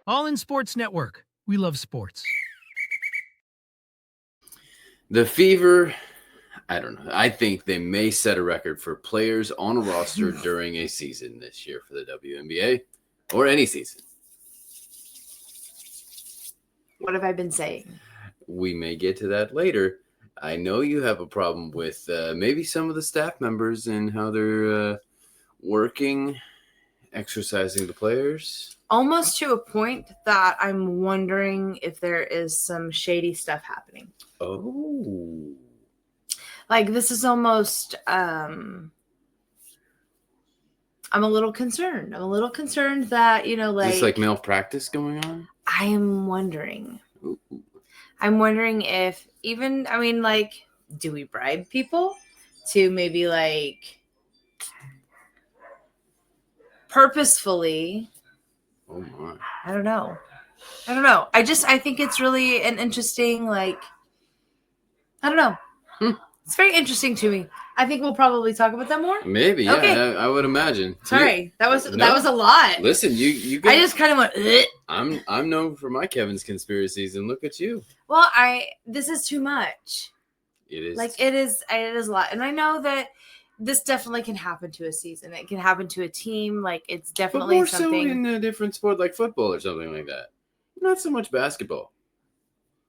All in Sports Network. We love sports. The Fever, I don't know. I think they may set a record for players on a roster during a season this year for the WNBA or any season. What have I been saying? We may get to that later. I know you have a problem with maybe some of the staff members and how they're working, exercising the players. Almost to a point that I'm wondering if there is some shady stuff happening. Oh. Like, this is almost, I'm a little concerned. I'm a little concerned that, Is this like malpractice going on? I'm wondering. Ooh. I'm wondering if do we bribe people to maybe purposefully? Oh my. I don't know. I think it's really an interesting, I don't know. It's very interesting to me. I think we'll probably talk about that more. Maybe, yeah. Okay. I would imagine. Sorry, that was a lot. Listen, you. I just kind of went. Ugh. I'm known for my Kevin's conspiracies, and look at you. Well, this is too much. It is. It is a lot, and I know that this definitely can happen to a season. It can happen to a team. It's definitely but more something. so in a different sport like football or something like that. Not so much basketball.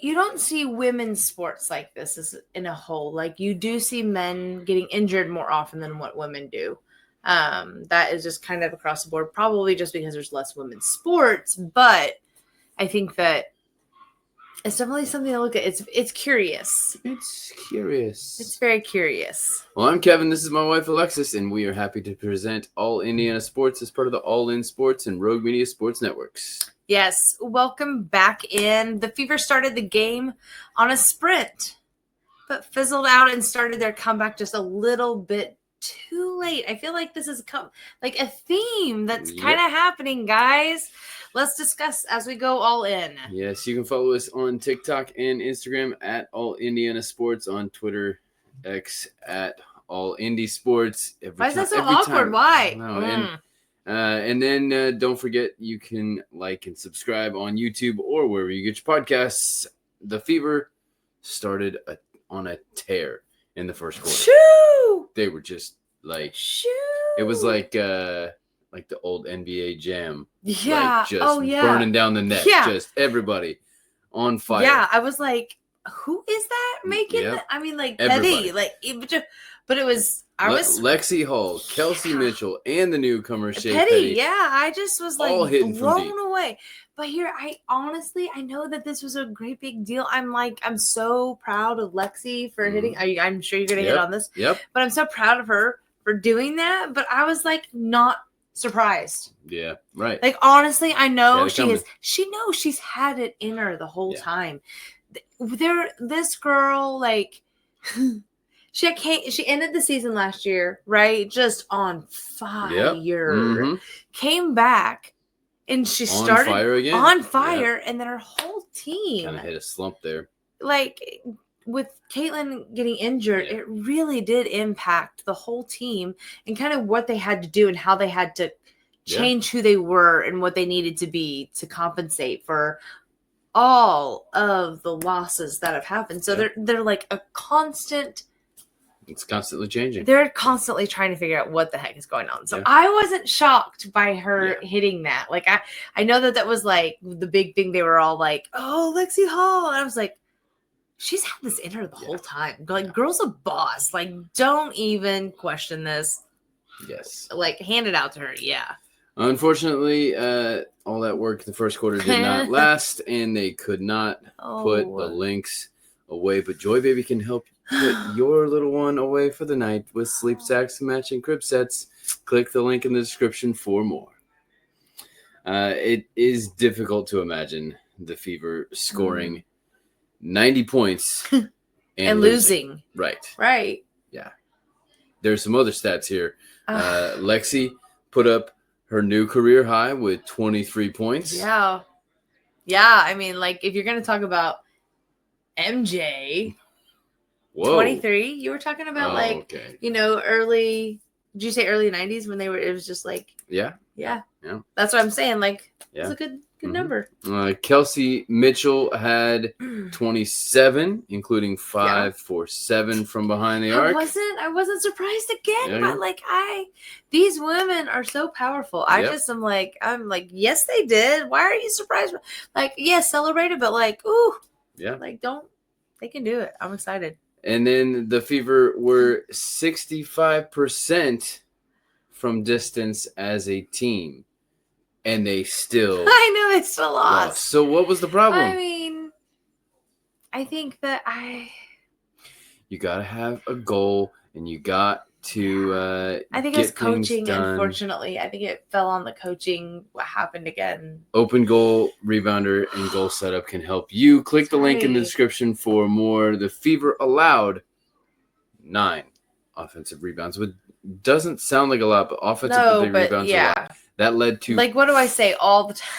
You don't see women's sports like this as in a whole. You do see men getting injured more often than what women do. That is just kind of across the board, probably just because there's less women's sports. But I think that it's definitely something to look at. It's curious. It's curious. It's very curious. Well, I'm Kevin. This is my wife, Alexis, and we are happy to present All Indiana Sports as part of the All In Sports and Rogue Media Sports Networks. Yes, welcome back in. The Fever started the game on a sprint, but fizzled out and started their comeback just a little bit too late. I feel like this is a theme that's kind of happening, guys. Let's discuss as we go all in. Yes, you can follow us on TikTok and Instagram at All Indiana Sports, on Twitter, X at All Indie Sports. Why is that so awkward? Why? And then don't forget, you can like and subscribe on YouTube or wherever you get your podcasts. The Fever started on a tear in the first quarter. Shoo! They were just shoo! It was like the old NBA Jam. Yeah. Burning down the net. Yeah. Just everybody on fire. Yeah. I was like, who is that making that? I mean, Petty. But it was... Lexi Hall, Kelsey Mitchell, and the newcomer Shea Petty. Yeah, I just was blown away. But here, I know that this was a great big deal. I'm so proud of Lexi for hitting. I'm sure you're going to hit on this. Yep. But I'm so proud of her for doing that. But I was not surprised. Yeah, right. Honestly, I know she is. She knows she's had it in her the whole time. This girl, She ended the season last year, right? Just on fire. Yep. Mm-hmm. Came back, and she started on fire, and then her whole team kind of hit a slump there. With Caitlin getting injured, it really did impact the whole team and kind of what they had to do and how they had to change who they were and what they needed to be to compensate for all of the losses that have happened. So they're like a constant. It's constantly changing. They're constantly trying to figure out what the heck is going on. So I wasn't shocked by her hitting that. I know that was the big thing. They were all like, oh, Lexi Hall. And I was like, she's had this in her the whole time. Girl's a boss. Don't even question this. Yes. Hand it out to her. Yeah. Unfortunately, all that work in the first quarter did not last, and they could not put the links away. But Joi Baby can help put your little one away for the night with sleep sacks and matching crib sets. Click the link in the description for more. It is difficult to imagine the Fever scoring 90 points and losing. Right. Yeah. There's some other stats here. Lexi put up her new career high with 23 points. Yeah. Yeah. I mean, if you're going to talk about MJ... Whoa. 23. You were talking about early. Did you say early 90s when it was just yeah. That's what I'm saying. It's a Good number. Kelsey Mitchell had 27, including 5 for 7 from behind the arc. I wasn't surprised again, Yeah. but these women are so powerful. I just I'm like, yes, they did. Why are you surprised? Celebrate it, but ooh. Yeah. They can do it. I'm excited. And then the Fever were 65% from distance as a team. And they still... I know they still lost. So what was the problem? I mean, I think that you got to have a goal, and you got to I think it was coaching, unfortunately. I think it fell on the coaching. What happened again? Open goal, rebounder, and goal setup can help you. Click the link in the description for more. The Fever allowed 9 offensive rebounds, which doesn't sound like a lot, but offensive rebounds are a lot. That led to... what do I say all the time?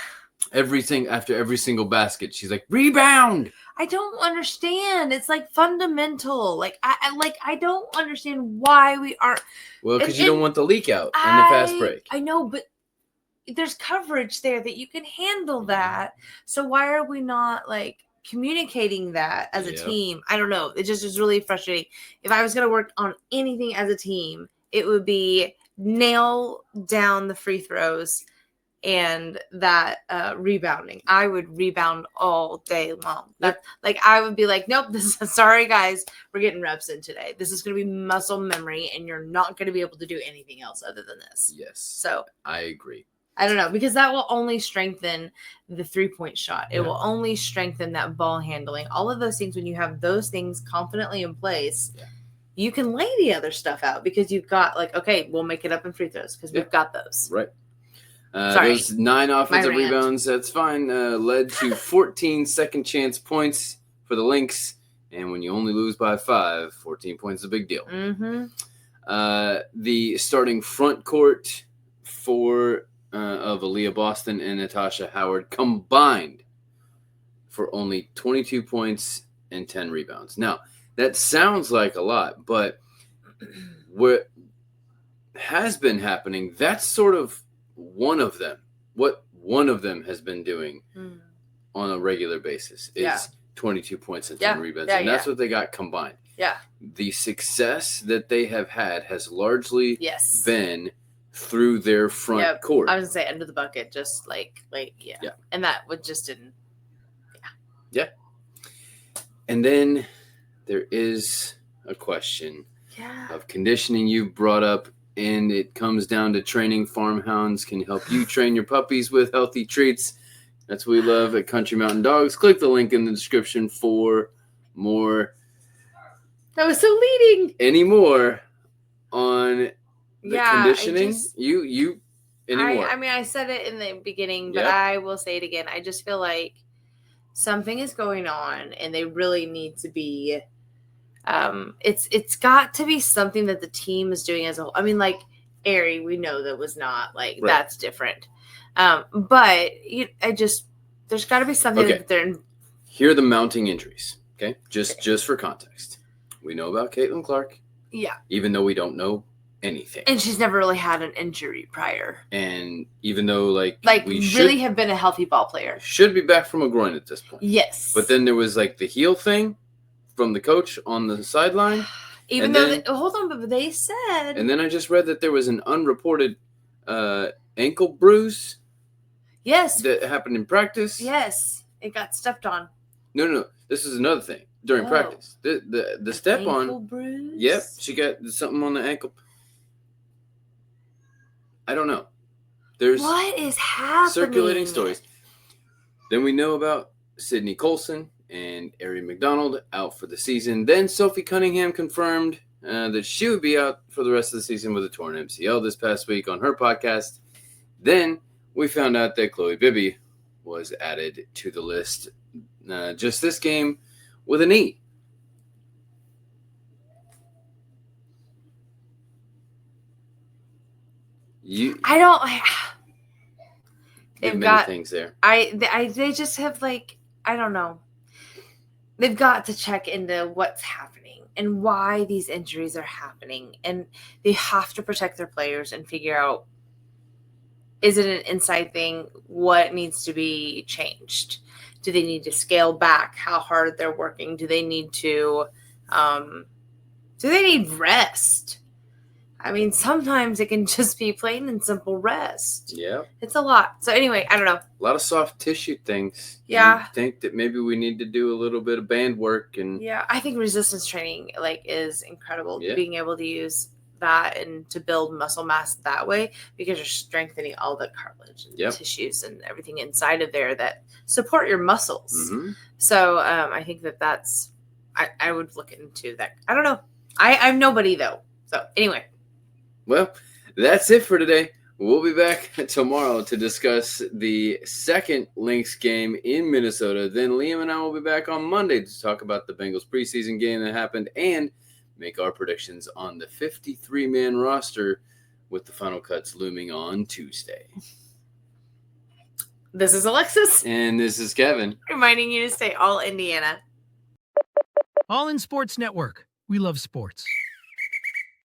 After every single basket, she's like, rebound! I don't understand. It's fundamental. I don't understand why we aren't... Well, because you don't want the leak out in the fast break. I know, but there's coverage there that you can handle that. So why are we not, communicating that as a team? I don't know. It just is really frustrating. If I was going to work on anything as a team, it would be... nail down the free throws and that rebounding. I would rebound all day long. I would be like, nope, sorry guys, we're getting reps in today. This is going to be muscle memory, and you're not going to be able to do anything else other than this. Yes. So I agree. I don't know, because that will only strengthen the 3-point shot. It will only strengthen that ball handling. All of those things, when you have those things confidently in place. Yeah. You can lay the other stuff out because you've got okay, we'll make it up in free throws because we've got those. Right. Those 9 offensive rebounds, that's fine, led to 14 second chance points for the Lynx. And when you only lose by 5, 14 points is a big deal. Mm-hmm. The starting front court of Aaliyah Boston and Natasha Howard combined for only 22 points and 10 rebounds. Now, that sounds like a lot, but what has been happening, that's sort of one of them. What one of them has been doing on a regular basis is 22 points and 10 rebounds. And that's what they got combined. Yeah. The success that they have had has largely been through their front court. I was going to say under the bucket, just yeah. And that would just didn't. Yeah. And then... there is a question of conditioning you brought up, and it comes down to training. Farmhounds can help you train your puppies with healthy treats. That's what we love at Country Mountain Dogs. Click the link in the description for more. That was so leading. Any more on the conditioning? Anymore? I said it in the beginning, but I will say it again. I just feel like something is going on, and they really need to be... it's got to be something that the team is doing as a whole. I mean, Aerie, we know that was not that's different. But there's got to be something that they're in. Here are the mounting injuries. Okay. Just for context. We know about Caitlin Clark. Yeah. Even though we don't know anything. And she's never really had an injury prior. And even though we really have been a healthy ball player. Should be back from a groin at this point. Yes. But then there was the heel thing from the coach on the sideline. Hold on, but they said. And then I just read that there was an unreported ankle bruise. Yes. That happened in practice. Yes. It got stepped on. No. This is another thing during practice. The step on. Ankle bruise? Yep. She got something on the ankle. I don't know. There's what is happening? Circulating stories. Then we know about Sydney Colson and Aerie McDonald out for the season. Then Sophie Cunningham confirmed that she would be out for the rest of the season with a torn MCL this past week on her podcast. Then we found out that Joi Baby was added to the list just this game with a knee. They've got things there. They just have I don't know. They've got to check into what's happening and why these injuries are happening, and they have to protect their players and figure out is it an inside thing? What needs to be changed? Do they need to scale back how hard they're working? Do they need to rest? I mean, sometimes it can just be plain and simple rest. Yeah. It's a lot. So anyway, I don't know. A lot of soft tissue things. Yeah. You think that maybe we need to do a little bit of band work and Yeah, I think resistance training is incredible. Yeah. Being able to use that and to build muscle mass that way, because you're strengthening all the cartilage and tissues and everything inside of there that support your muscles. Mm-hmm. So I think that's I would look into that. I don't know. I'm nobody though. So anyway. Well, that's it for today. We'll be back tomorrow to discuss the second Lynx game in Minnesota. Then Liam and I will be back on Monday to talk about the Bengals preseason game that happened and make our predictions on the 53-man roster with the final cuts looming on Tuesday. This is Alexis. And this is Kevin. Reminding you to stay all Indiana. All in Sports Network. We love sports.